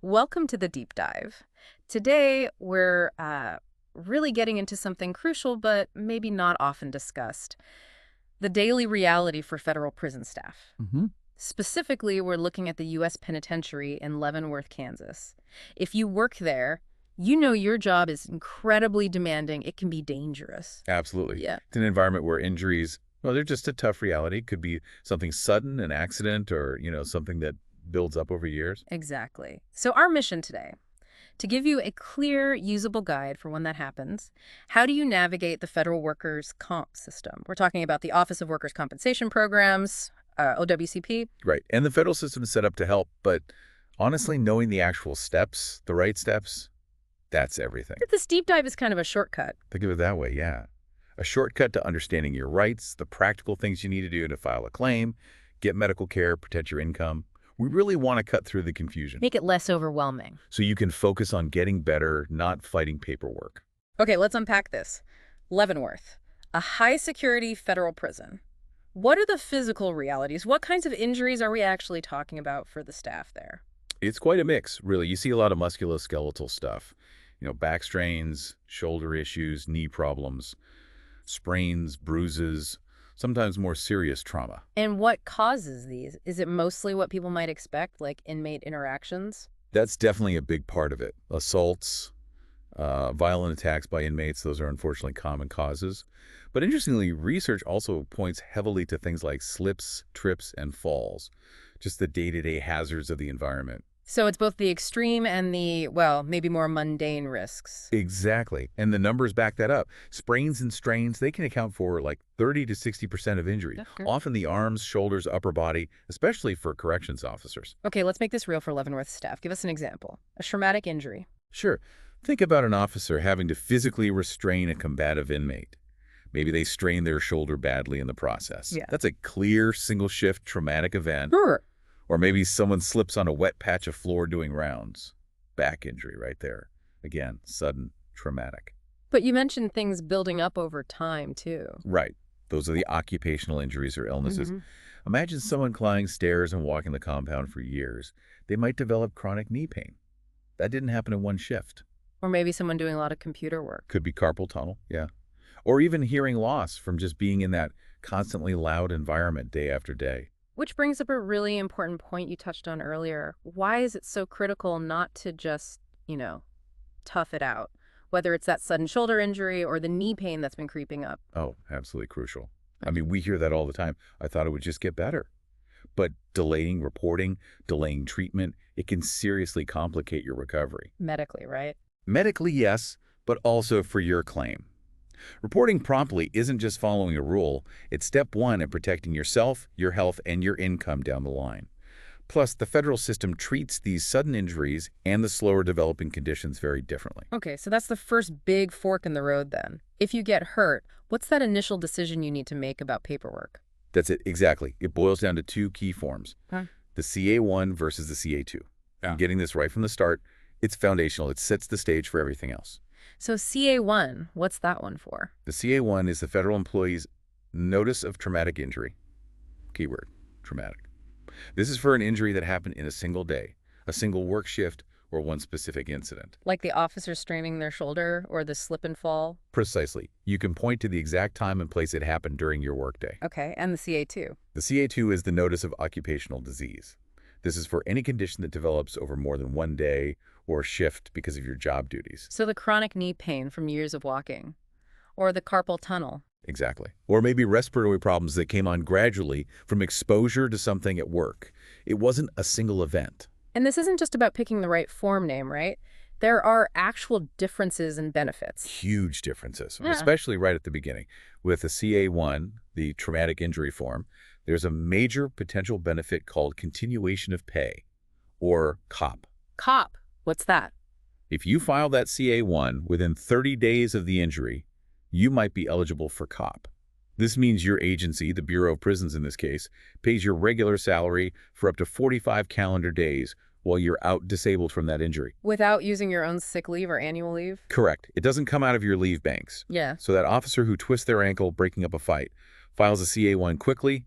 Welcome to the deep dive. Today, we're really getting into something crucial, but maybe not often discussed: the daily reality for federal prison staff. Mm-hmm. Specifically, we're looking at the U.S. Penitentiary in Leavenworth, Kansas. If you work there, you know your job is incredibly demanding. It can be dangerous. Absolutely. Yeah. It's an environment where injuries, well, they're just a tough reality. Could be something sudden, an accident, or, something that builds up over years. Exactly. So our mission today, to give you a clear, usable guide for when that happens. How do you navigate the federal workers' comp system? We're talking about the Office of Workers' Compensation Programs, OWCP. Right. And the federal system is set up to help, but honestly, knowing the actual steps, the right steps, that's everything. This deep dive is kind of a shortcut. Think of it that way, yeah. A shortcut to understanding your rights, the practical things you need to do to file a claim, get medical care, protect your income. We really want to cut through the confusion Make it less overwhelming. so you can focus on getting better, not fighting paperwork. Okay, let's unpack this. Leavenworth, a high-security federal prison. What are the physical realities? What kinds of injuries are we actually talking about for the staff there? It's quite a mix, really. You see a lot of musculoskeletal stuff. Back strains, shoulder issues, knee problems, sprains, bruises, sometimes more serious trauma. And what causes these? Is it mostly what people might expect, like inmate interactions? That's definitely a big part of it. Assaults, violent attacks by inmates, those are unfortunately common causes. But interestingly, research also points heavily to things like slips, trips, and falls, just the day-to-day hazards of the environment. So it's both the extreme and the, well, maybe more mundane risks. Exactly. And the numbers back that up. Sprains and strains, they can account for like 30 to 60% of injuries, often the arms, shoulders, upper body, especially for corrections officers. Okay, let's make this real for Leavenworth staff. Give us an example. A traumatic injury. Sure. Think about an officer having to physically restrain a combative inmate. Maybe they strain their shoulder badly in the process. Yeah. That's a clear, single-shift traumatic event. Sure. Or maybe someone slips on a wet patch of floor doing rounds. Back injury right there. Again, sudden, traumatic. But you mentioned things building up over time, too. Right. Those are the occupational injuries or illnesses. Imagine someone climbing stairs and walking the compound for years. They might develop chronic knee pain. That didn't happen in one shift. Or maybe someone doing a lot of computer work. Could be carpal tunnel, yeah. Or even hearing loss from just being in that constantly loud environment day after day. Which brings up a really important point you touched on earlier. Why is it so critical not to just, tough it out? Whether it's that sudden shoulder injury or the knee pain that's been creeping up. Oh, absolutely crucial. I mean, we hear that all the time. I thought it would just get better. But delaying reporting, delaying treatment, it can seriously complicate your recovery. Medically, right? Medically, yes, but also for your claim. Reporting promptly isn't just following a rule. It's step one in protecting yourself, your health, and your income down the line. Plus, the federal system treats these sudden injuries and the slower developing conditions very differently. Okay, so that's the first big fork in the road then. If you get hurt, what's that initial decision you need to make about paperwork? That's it, exactly. It boils down to two key forms. Huh? The CA-1 versus the CA-2. Yeah. Getting this right from the start, it's foundational. It sets the stage for everything else. So CA-1, what's that one for? The CA-1 is the federal employee's notice of traumatic injury. Keyword, traumatic. This is for an injury that happened in a single day, a single work shift, or one specific incident. Like the officer straining their shoulder or the slip and fall? Precisely. You can point to the exact time and place it happened during your workday. Okay, and the CA-2? The CA-2 is the notice of occupational disease. This is for any condition that develops over more than one day or shift because of your job duties. So the chronic knee pain from years of walking, or the carpal tunnel. Exactly. Or maybe respiratory problems that came on gradually from exposure to something at work. It wasn't a single event. And this isn't just about picking the right form name, right? There are actual differences in benefits. Huge differences, Yeah. especially right at the beginning. With the CA-1, the traumatic injury form, there's a major potential benefit called continuation of pay, or COP. COP, what's that? If you file that CA-1 within 30 days of the injury, you might be eligible for COP. This means your agency, the Bureau of Prisons in this case, pays your regular salary for up to 45 calendar days while you're out disabled from that injury. Without using your own sick leave or annual leave? Correct. It doesn't come out of your leave banks. Yeah. So that officer who twists their ankle breaking up a fight files a CA-1 quickly,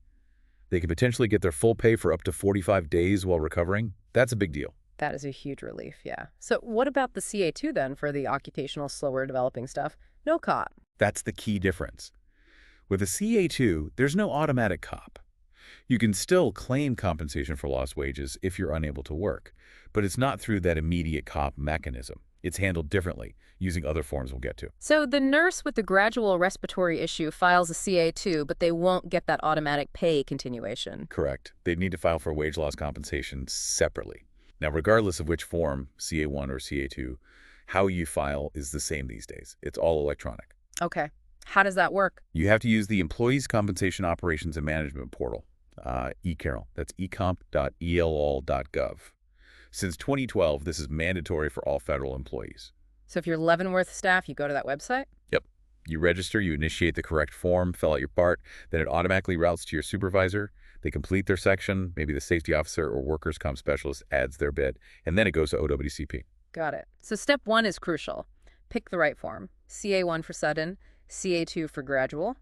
they could potentially get their full pay for up to 45 days while recovering. That's a big deal. That is a huge relief, yeah. So what about the CA-2 then for the occupational slower developing stuff? No cop. That's the key difference. With a CA-2, there's no automatic COP. You can still claim compensation for lost wages if you're unable to work, but it's not through that immediate COP mechanism. It's handled differently, using other forms we'll get to. So the nurse with the gradual respiratory issue files a CA-2, but they won't get that automatic pay continuation. Correct. They'd need to file for wage loss compensation separately. Now, regardless of which form, CA-1 or CA-2, how you file is the same these days. It's all electronic. Okay. How does that work? You have to use the Employees Compensation Operations and Management Portal, eCarol. That's ecomp.ell.gov. Since 2012, this is mandatory for all federal employees. So if you're Leavenworth staff, you go to that website? Yep. You register, you initiate the correct form, fill out your part, then it automatically routes to your supervisor. They complete their section, maybe the safety officer or workers' comp specialist adds their bit, and then it goes to OWCP. Got it. So step 1 is crucial. Pick the right form. CA-1 for sudden, CA-2 for gradual,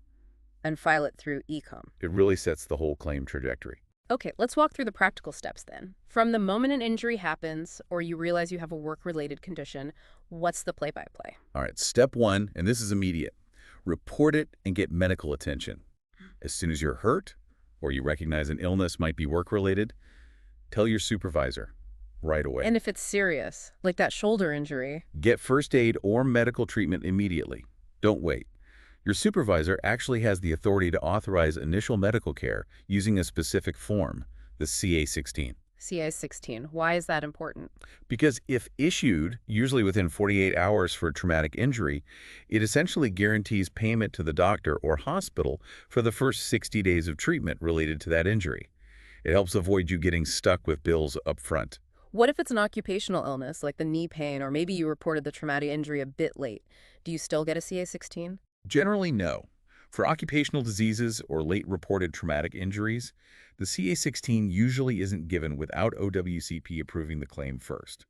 and file it through eComp. It really sets the whole claim trajectory. Okay, let's walk through the practical steps then. From the moment an injury happens or you realize you have a work-related condition, what's the play-by-play? All right, step 1, and this is immediate. Report it and get medical attention. As soon as you're hurt or you recognize an illness might be work-related, tell your supervisor right away. And if it's serious, like that shoulder injury? Get first aid or medical treatment immediately. Don't wait. Your supervisor actually has the authority to authorize initial medical care using a specific form, the CA-16. CA-16. Why is that important? Because if issued, usually within 48 hours for a traumatic injury, it essentially guarantees payment to the doctor or hospital for the first 60 days of treatment related to that injury. It helps avoid you getting stuck with bills up front. What if it's an occupational illness, like the knee pain, or maybe you reported the traumatic injury a bit late? Do you still get a CA-16? Generally, no. For occupational diseases or late reported traumatic injuries, the CA-16 usually isn't given without OWCP approving the claim first.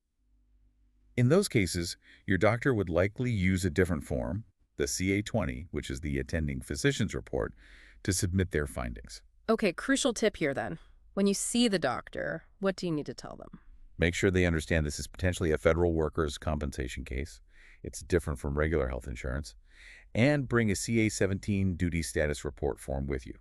In those cases, your doctor would likely use a different form, the CA-20, which is the attending physician's report, to submit their findings. Okay, crucial tip here then. When you see the doctor, what do you need to tell them? Make sure they understand this is potentially a federal workers' compensation case. It's different from regular health insurance. And bring a CA-17 duty status report form with you.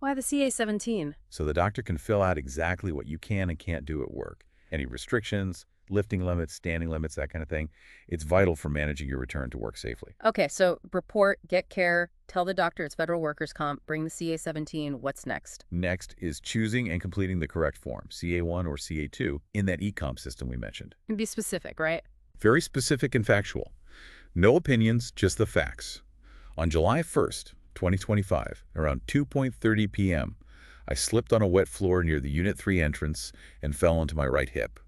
Why the CA-17? So the doctor can fill out exactly what you can and can't do at work. Any restrictions, lifting limits, standing limits, that kind of thing. It's vital for managing your return to work safely. Okay, so report, get care, tell the doctor it's federal workers' comp, bring the CA-17. What's next? Next is choosing and completing the correct form, CA-1 or CA-2, in that eComp system we mentioned. And be specific, right? Very specific and factual. No opinions, just the facts. On July 1st, 2025, around 2:30 p.m., I slipped on a wet floor near the Unit 3 entrance and fell onto my right hip.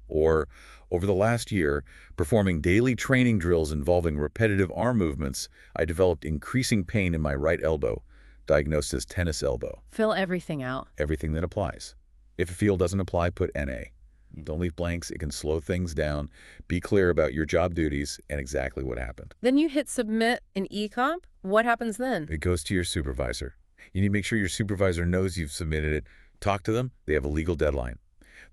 Or, over the last year, performing daily training drills involving repetitive arm movements, I developed increasing pain in my right elbow, diagnosed as tennis elbow. Fill everything out. Everything that applies. If a field doesn't apply, put NA. Don't leave blanks. It can slow things down. Be clear about your job duties and exactly what happened. Then you hit submit in eComp. What happens then? It goes to your supervisor. You need to make sure your supervisor knows you've submitted it. Talk to them. They have a legal deadline.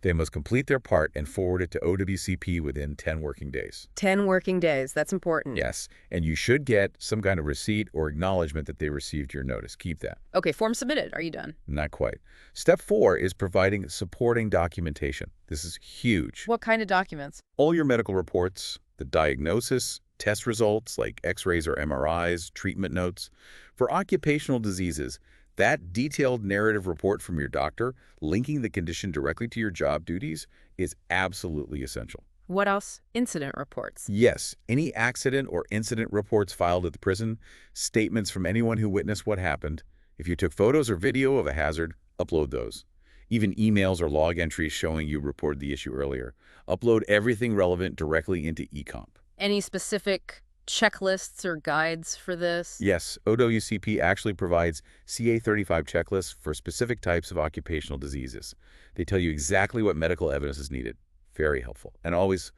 They must complete their part and forward it to OWCP within 10 working days. 10 working days. That's important. Yes, and you should get some kind of receipt or acknowledgement that they received your notice. Keep that. Okay, form submitted. Are you done? Not quite. Step 4 is providing supporting documentation. This is huge. What kind of documents? All your medical reports, the diagnosis, test results like x-rays or MRIs, treatment notes. For occupational diseases, that detailed narrative report from your doctor linking the condition directly to your job duties is absolutely essential. What else? Incident reports. Yes, any accident or incident reports filed at the prison, statements from anyone who witnessed what happened. If you took photos or video of a hazard, upload those. Even emails or log entries showing you reported the issue earlier. Upload everything relevant directly into eComp. Any specific checklists or guides for this? Yes, OWCP actually provides CA-35 checklists for specific types of occupational diseases. They tell you exactly what medical evidence is needed. Very helpful. And always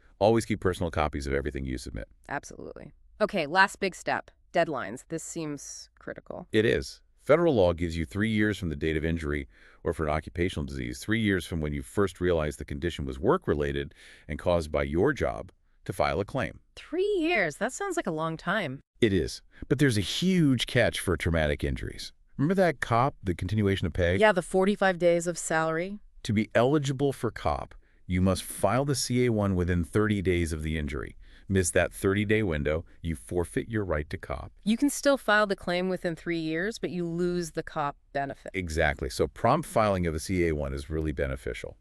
keep personal copies of everything you submit. Absolutely. Okay, last big step. Deadlines. This seems critical. It is. Federal law gives you 3 years from the date of injury, or for an occupational disease, 3 years from when you first realized the condition was work-related and caused by your job, to file a claim. 3 years? That sounds like a long time. It is, but there's a huge catch for traumatic injuries. Remember that COP, the continuation of pay? Yeah, the 45 days of salary. To be eligible for COP, you must file the CA-1 within 30 days of the injury. Miss that 30-day window, you forfeit your right to COP. You can still file the claim within 3 years, but you lose the COP benefit. Exactly. So prompt filing of a CA-1 is really beneficial.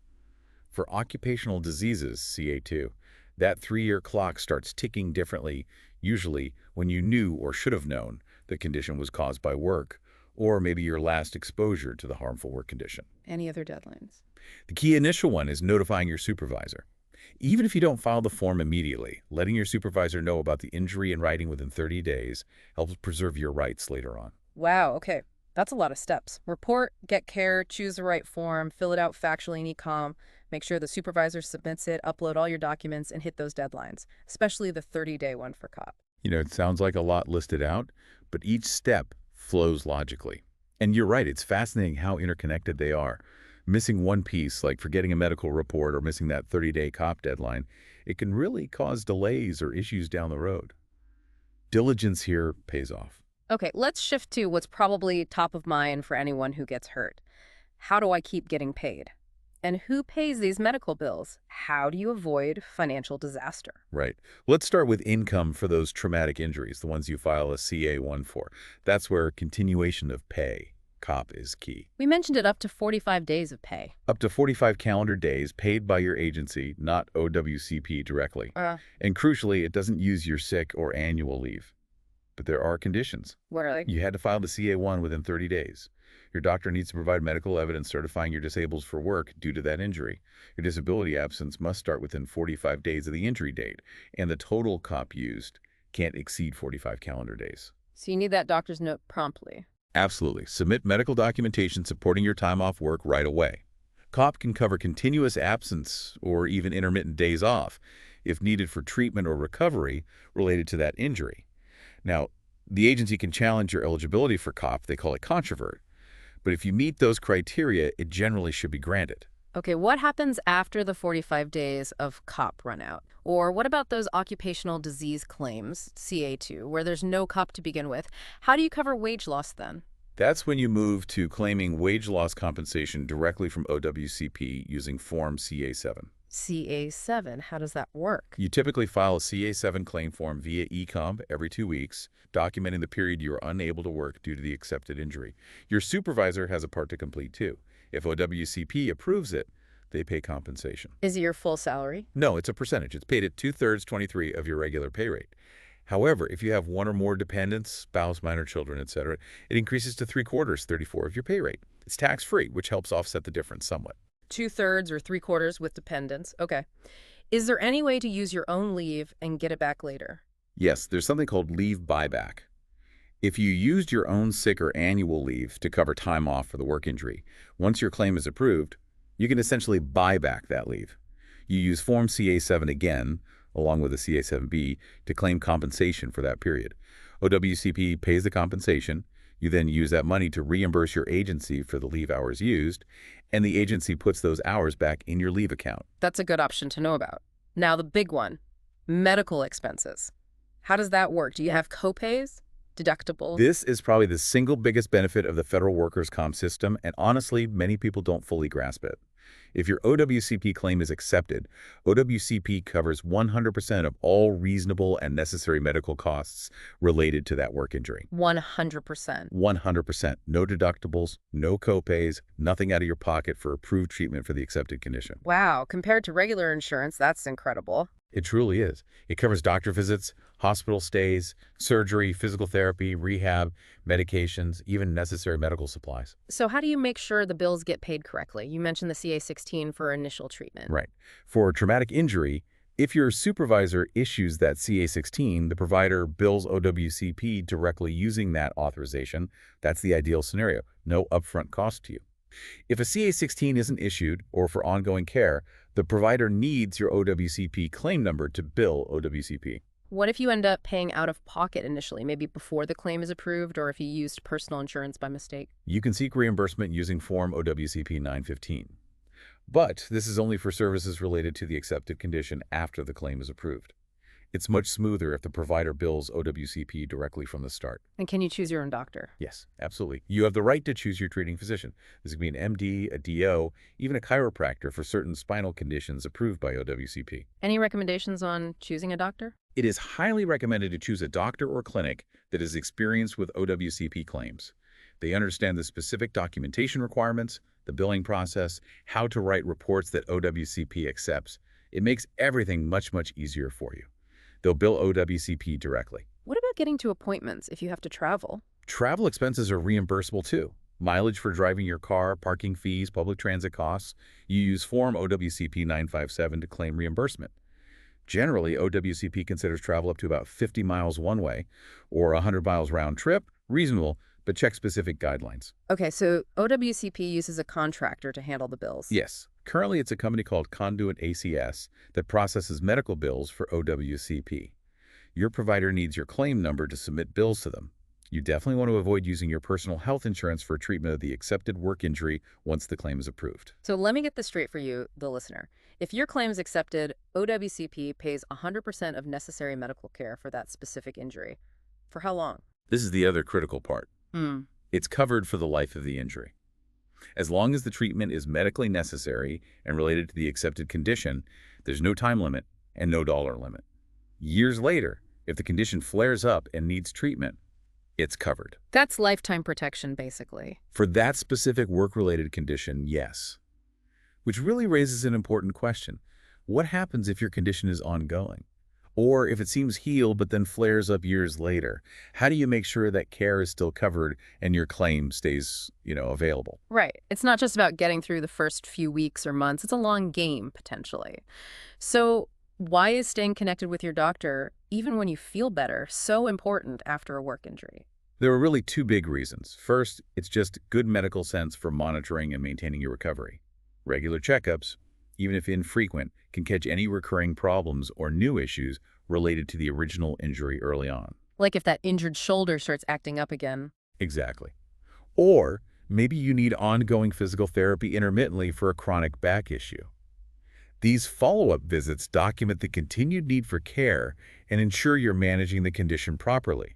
For occupational diseases, CA-2, that 3-year clock starts ticking differently, usually when you knew or should have known the condition was caused by work, or maybe your last exposure to the harmful work condition. Any other deadlines? The key initial one is notifying your supervisor. Even if you don't file the form immediately, letting your supervisor know about the injury in writing within 30 days helps preserve your rights later on. Wow, okay. That's a lot of steps. Report, get care, choose the right form, fill it out factually in e-com, make sure the supervisor submits it, upload all your documents, and hit those deadlines, especially the 30-day one for COP. It sounds like a lot listed out, but each step flows logically. And you're right, it's fascinating how interconnected they are. Missing one piece, like forgetting a medical report or missing that 30-day COP deadline, it can really cause delays or issues down the road. Diligence here pays off. Okay, let's shift to what's probably top of mind for anyone who gets hurt. How do I keep getting paid? And who pays these medical bills? How do you avoid financial disaster? Right. Let's start with income for those traumatic injuries, the ones you file a CA-1 for. That's where continuation of pay, COP, is key. We mentioned it up to 45 days of pay. Up to 45 calendar days paid by your agency, not OWCP directly. And crucially, it doesn't use your sick or annual leave. But there are conditions. What are they? You had to file the CA-1 within 30 days. Your doctor needs to provide medical evidence certifying you're disabled for work due to that injury. Your disability absence must start within 45 days of the injury date, and the total COP used can't exceed 45 calendar days. So you need that doctor's note promptly. Absolutely. Submit medical documentation supporting your time off work right away. COP can cover continuous absence or even intermittent days off if needed for treatment or recovery related to that injury. Now, the agency can challenge your eligibility for COP. They call it controvert. But if you meet those criteria, it generally should be granted. Okay, what happens after the 45 days of COP run out? Or what about those occupational disease claims, CA-2, where there's no COP to begin with? How do you cover wage loss then? That's when you move to claiming wage loss compensation directly from OWCP using Form CA-7. CA-7, how does that work? You typically file a CA-7 claim form via e-com every 2 weeks, documenting the period you are unable to work due to the accepted injury. Your supervisor has a part to complete too. If OWCP approves it, they pay compensation. Is it your full salary? No, it's a percentage. It's paid at 2/3, 23 of your regular pay rate. However, if you have one or more dependents, spouse, minor children, etc., it increases to 3/4, 34 of your pay rate. It's tax-free, which helps offset the difference somewhat. 2/3 or 3/4 with dependents. Okay. Is there any way to use your own leave and get it back later? Yes, there's something called leave buyback. If you used your own sick or annual leave to cover time off for the work injury, once your claim is approved, you can essentially buy back that leave. You use Form CA-7 again, along with a CA-7B, to claim compensation for that period. OWCP pays the compensation. You then use that money to reimburse your agency for the leave hours used, and the agency puts those hours back in your leave account. That's a good option to know about. Now the big one, medical expenses. How does that work? Do you have copays? Deductibles? This is probably the single biggest benefit of the federal workers' comp system, and honestly, many people don't fully grasp it. If your OWCP claim is accepted, OWCP covers 100% of all reasonable and necessary medical costs related to that work injury. 100%. 100%. No deductibles, no copays, nothing out of your pocket for approved treatment for the accepted condition. Wow, compared to regular insurance, that's incredible. It truly is. It covers doctor visits, hospital stays, surgery, physical therapy, rehab, medications, even necessary medical supplies. So how do you make sure the bills get paid correctly? You mentioned the CA-16 for initial treatment. Right. For traumatic injury, if your supervisor issues that CA-16, the provider bills OWCP directly using that authorization. That's the ideal scenario. No upfront cost to you. If a CA-16 isn't issued, or for ongoing care, the provider needs your OWCP claim number to bill OWCP. What if you end up paying out of pocket initially, maybe before the claim is approved, or if you used personal insurance by mistake? You can seek reimbursement using Form OWCP 915. But this is only for services related to the accepted condition after the claim is approved. It's much smoother if the provider bills OWCP directly from the start. And can you choose your own doctor? Yes, absolutely. You have the right to choose your treating physician. This could be an MD, a DO, even a chiropractor for certain spinal conditions approved by OWCP. Any recommendations on choosing a doctor? It is highly recommended to choose a doctor or clinic that is experienced with OWCP claims. They understand the specific documentation requirements, the billing process, how to write reports that OWCP accepts. It makes everything much, much easier for you. They'll bill OWCP directly. What about getting to appointments if you have to travel? Travel expenses are reimbursable too. Mileage for driving your car, parking fees, public transit costs. You use Form OWCP 957 to claim reimbursement. Generally, OWCP considers travel up to about 50 miles one way or 100 miles round trip reasonable, but check specific guidelines. Okay, so OWCP uses a contractor to handle the bills. Yes. Currently, it's a company called Conduit ACS that processes medical bills for OWCP. Your provider needs your claim number to submit bills to them. You definitely want to avoid using your personal health insurance for treatment of the accepted work injury once the claim is approved. So let me get this straight for you, the listener. If your claim is accepted, OWCP pays 100% of necessary medical care for that specific injury. For how long? This is the other critical part. Hmm. It's covered for the life of the injury. As long as the treatment is medically necessary and related to the accepted condition, there's no time limit and no dollar limit. Years later, if the condition flares up and needs treatment, it's covered. That's lifetime protection, basically. For that specific work-related condition, yes. Which really raises an important question. What happens if your condition is ongoing? Or if it seems healed but then flares up years later? How do you make sure that care is still covered and your claim stays, available? Right. It's not just about getting through the first few weeks or months. It's a long game, potentially. So why is staying connected with your doctor, even when you feel better, so important after a work injury? There are really two big reasons. First, it's just good medical sense for monitoring and maintaining your recovery. Regular checkups, even if infrequent, can catch any recurring problems or new issues related to the original injury early on. Like if that injured shoulder starts acting up again. Exactly. Or maybe you need ongoing physical therapy intermittently for a chronic back issue. These follow-up visits document the continued need for care and ensure you're managing the condition properly.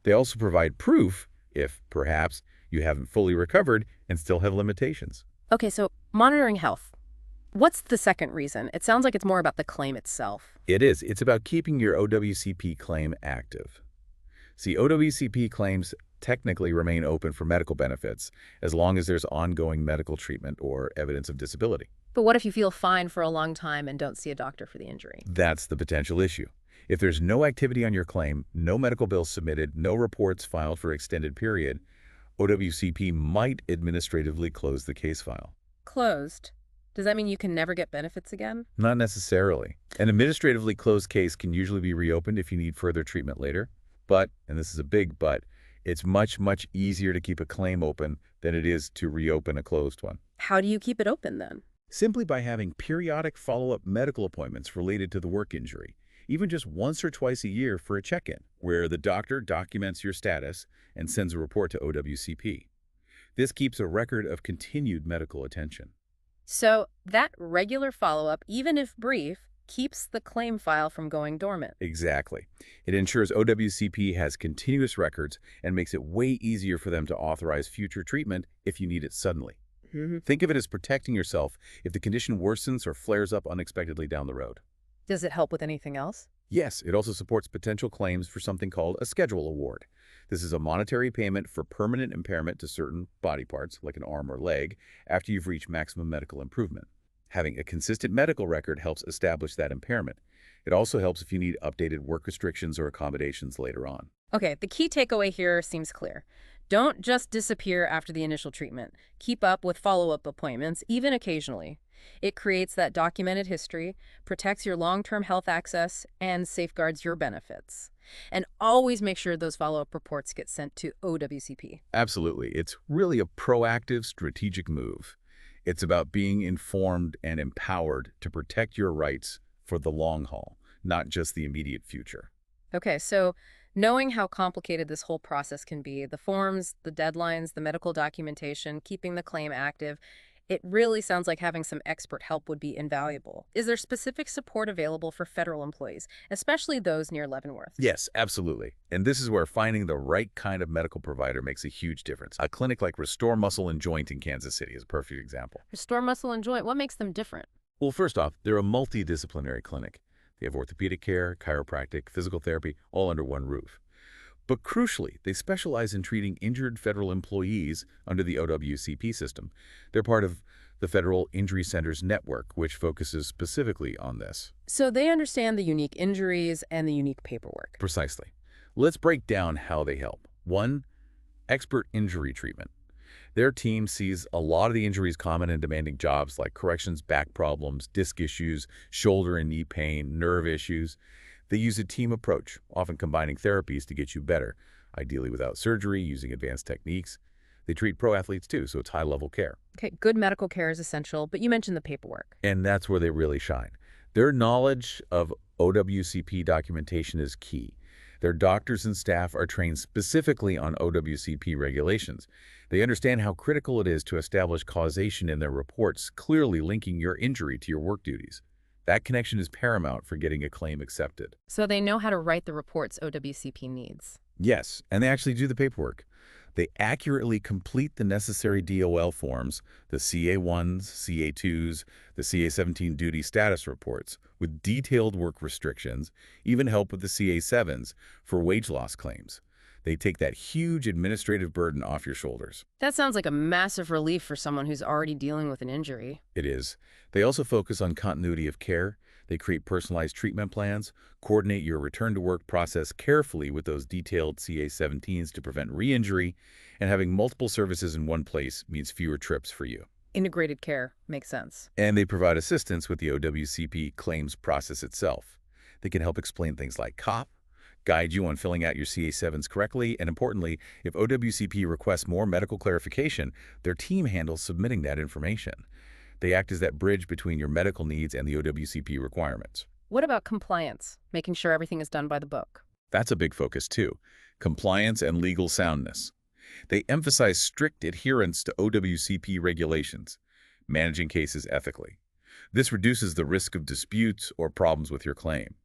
They also provide proof if, perhaps, you haven't fully recovered and still have limitations. Okay, so monitoring health. What's the second reason? It sounds like it's more about the claim itself. It is. It's about keeping your OWCP claim active. See, OWCP claims technically remain open for medical benefits as long as there's ongoing medical treatment or evidence of disability. But what if you feel fine for a long time and don't see a doctor for the injury? That's the potential issue. If there's no activity on your claim, no medical bills submitted, no reports filed for extended period, OWCP might administratively close the case file. Closed? Does that mean you can never get benefits again? Not necessarily. An administratively closed case can usually be reopened if you need further treatment later. But, and this is a big but, it's much, much easier to keep a claim open than it is to reopen a closed one. How do you keep it open then? Simply by having periodic follow-up medical appointments related to the work injury, even just once or twice a year for a check-in, where the doctor documents your status and sends a report to OWCP. This keeps a record of continued medical attention. So that regular follow-up, even if brief, keeps the claim file from going dormant. Exactly. It ensures OWCP has continuous records and makes it way easier for them to authorize future treatment if you need it suddenly. Think of it as protecting yourself if the condition worsens or flares up unexpectedly down the road. Does it help with anything else? Yes, it also supports potential claims for something called a schedule award. This is a monetary payment for permanent impairment to certain body parts, like an arm or leg, after you've reached maximum medical improvement. Having a consistent medical record helps establish that impairment. It also helps if you need updated work restrictions or accommodations later on. Okay, the key takeaway here seems clear. Don't just disappear after the initial treatment. Keep up with follow-up appointments, even occasionally. It creates that documented history, protects your long-term health access, and safeguards your benefits. And always make sure those follow-up reports get sent to OWCP. Absolutely. It's really a proactive, strategic move. It's about being informed and empowered to protect your rights for the long haul, not just the immediate future. Okay, so knowing how complicated this whole process can be, the forms, the deadlines, the medical documentation, keeping the claim active, it really sounds like having some expert help would be invaluable. Is there specific support available for federal employees, especially those near Leavenworth? Yes, absolutely. And this is where finding the right kind of medical provider makes a huge difference. A clinic like Restore Muscle and Joint in Kansas City is a perfect example. Restore muscle and joint, what makes them different? Well, first off, they're a multidisciplinary clinic. They have orthopedic care, chiropractic, physical therapy, all under one roof. But crucially, they specialize in treating injured federal employees under the OWCP system. They're part of the Federal Injury Centers Network, which focuses specifically on this. So they understand the unique injuries and the unique paperwork. Precisely. Let's break down how they help. 1. Expert injury treatment. Their team sees a lot of the injuries common in demanding jobs like corrections, back problems, disc issues, shoulder and knee pain, nerve issues. They use a team approach, often combining therapies to get you better, ideally without surgery, using advanced techniques. They treat pro athletes too, so it's high-level care. Okay, good medical care is essential, but you mentioned the paperwork. And that's where they really shine. Their knowledge of OWCP documentation is key. Their doctors and staff are trained specifically on OWCP regulations. They understand how critical it is to establish causation in their reports, clearly linking your injury to your work duties. That connection is paramount for getting a claim accepted. So they know how to write the reports OWCP needs. Yes, and they actually do the paperwork. They accurately complete the necessary DOL forms, the CA-1s, CA-2s, the CA-17 duty status reports, with detailed work restrictions, even help with the CA-7s for wage loss claims. They take that huge administrative burden off your shoulders. That sounds like a massive relief for someone who's already dealing with an injury. It is. They also focus on continuity of care. They create personalized treatment plans, coordinate your return to work process carefully with those detailed CA-17s to prevent re-injury, and having multiple services in one place means fewer trips for you. Integrated care makes sense. And they provide assistance with the OWCP claims process itself. They can help explain things like COP, guide you on filling out your CA-7s correctly, and importantly, if OWCP requests more medical clarification, their team handles submitting that information. They act as that bridge between your medical needs and the OWCP requirements. What about compliance? Making sure everything is done by the book. That's a big focus too. Compliance and legal soundness. They emphasize strict adherence to OWCP regulations, managing cases ethically. This reduces the risk of disputes or problems with your claim.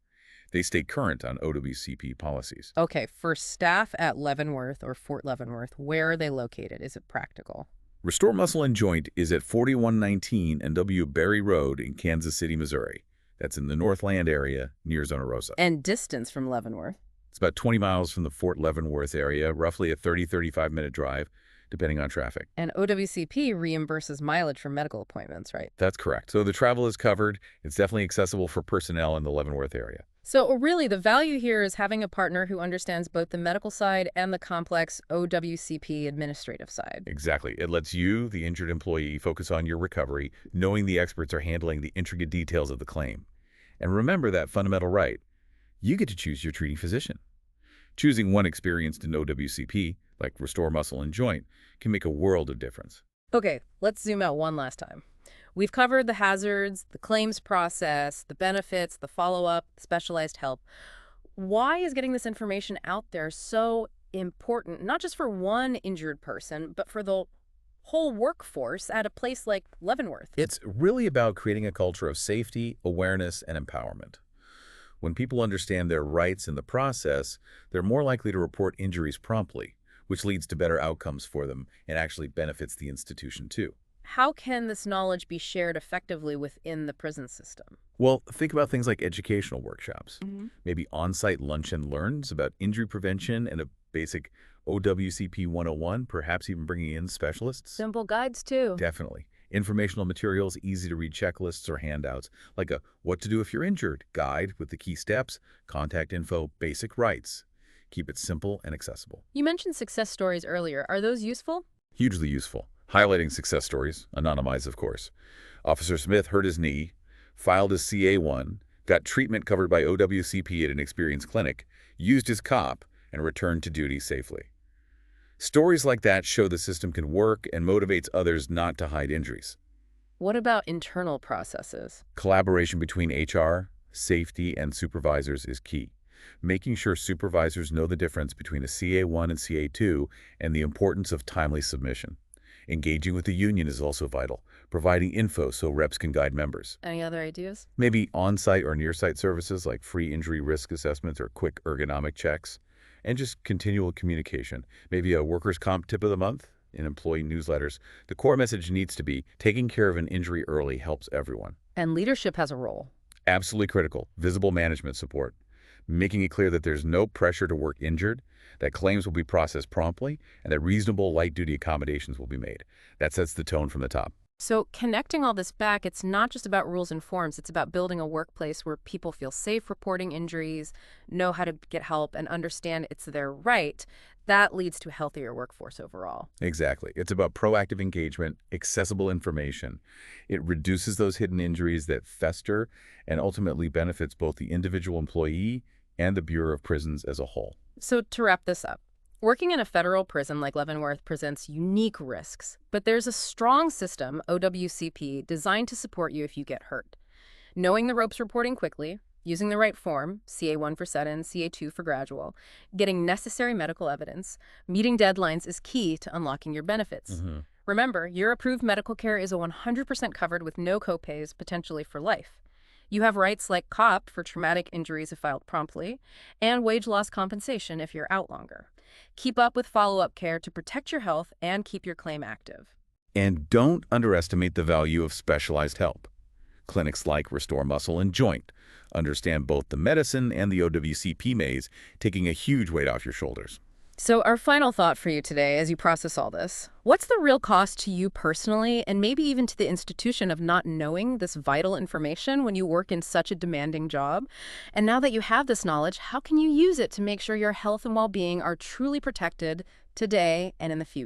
They stay current on OWCP policies. Okay, for staff at Leavenworth or Fort Leavenworth, where are they located? Is it practical? Restore Muscle and Joint is at 4119 and W. Berry Road in Kansas City, Missouri. That's in the Northland area near Zona Rosa. And distance from Leavenworth? It's about 20 miles from the Fort Leavenworth area, roughly a 35-minute drive, depending on traffic. And OWCP reimburses mileage for medical appointments, right? That's correct. So the travel is covered. It's definitely accessible for personnel in the Leavenworth area. So really, the value here is having a partner who understands both the medical side and the complex OWCP administrative side. Exactly. It lets you, the injured employee, focus on your recovery, knowing the experts are handling the intricate details of the claim. And remember that fundamental right. You get to choose your treating physician. Choosing one experienced in OWCP, like Restore Muscle and Joint, can make a world of difference. Okay, let's zoom out one last time. We've covered the hazards, the claims process, the benefits, the follow-up, specialized help. Why is getting this information out there so important, not just for one injured person, but for the whole workforce at a place like Leavenworth? It's really about creating a culture of safety, awareness, and empowerment. When people understand their rights in the process, they're more likely to report injuries promptly, which leads to better outcomes for them and actually benefits the institution too. How can this knowledge be shared effectively within the prison system? Well, think about things like educational workshops, Mm-hmm. maybe on-site lunch and learns about injury prevention and a basic OWCP 101, perhaps even bringing in specialists. Simple guides, too. Definitely. Informational materials, easy-to-read checklists or handouts, like a What to Do If You're Injured guide with the key steps, contact info, basic rights. Keep it simple and accessible. You mentioned success stories earlier. Are those useful? Hugely useful. Highlighting success stories, anonymized of course. Officer Smith hurt his knee, filed his CA-1, got treatment covered by OWCP at an experienced clinic, used his COP, and returned to duty safely. Stories like that show the system can work and motivates others not to hide injuries. What about internal processes? Collaboration between HR, safety, and supervisors is key. Making sure supervisors know the difference between a CA-1 and CA-2 and the importance of timely submission. Engaging with the union is also vital, providing info so reps can guide members. Any other ideas? Maybe on-site or near-site services like free injury risk assessments or quick ergonomic checks. And just continual communication. Maybe a workers' comp tip of the month in employee newsletters. The core message needs to be taking care of an injury early helps everyone. And leadership has a role. Absolutely critical. Visible management support. Making it clear that there's no pressure to work injured, that claims will be processed promptly, and that reasonable light-duty accommodations will be made. That sets the tone from the top. So connecting all this back, it's not just about rules and forms. It's about building a workplace where people feel safe reporting injuries, know how to get help, and understand it's their right. That leads to a healthier workforce overall. Exactly. It's about proactive engagement, accessible information. It reduces those hidden injuries that fester and ultimately benefits both the individual employee and the Bureau of Prisons as a whole. So to wrap this up, working in a federal prison like Leavenworth presents unique risks, but there's a strong system, OWCP, designed to support you if you get hurt. Knowing the ropes reporting quickly, using the right form, CA-1 for sudden, CA-2 for gradual, getting necessary medical evidence, meeting deadlines is key to unlocking your benefits. Remember, your approved medical care is 100% covered with no copays, potentially for life. You have rights like COP for traumatic injuries if filed promptly, and wage loss compensation if you're out longer. Keep up with follow-up care to protect your health and keep your claim active. And don't underestimate the value of specialized help. Clinics like Restore Muscle and Joint understand both the medicine and the OWCP maze, taking a huge weight off your shoulders. So our final thought for you today as you process all this, what's the real cost to you personally and maybe even to the institution of not knowing this vital information when you work in such a demanding job? And now that you have this knowledge, how can you use it to make sure your health and well-being are truly protected today and in the future?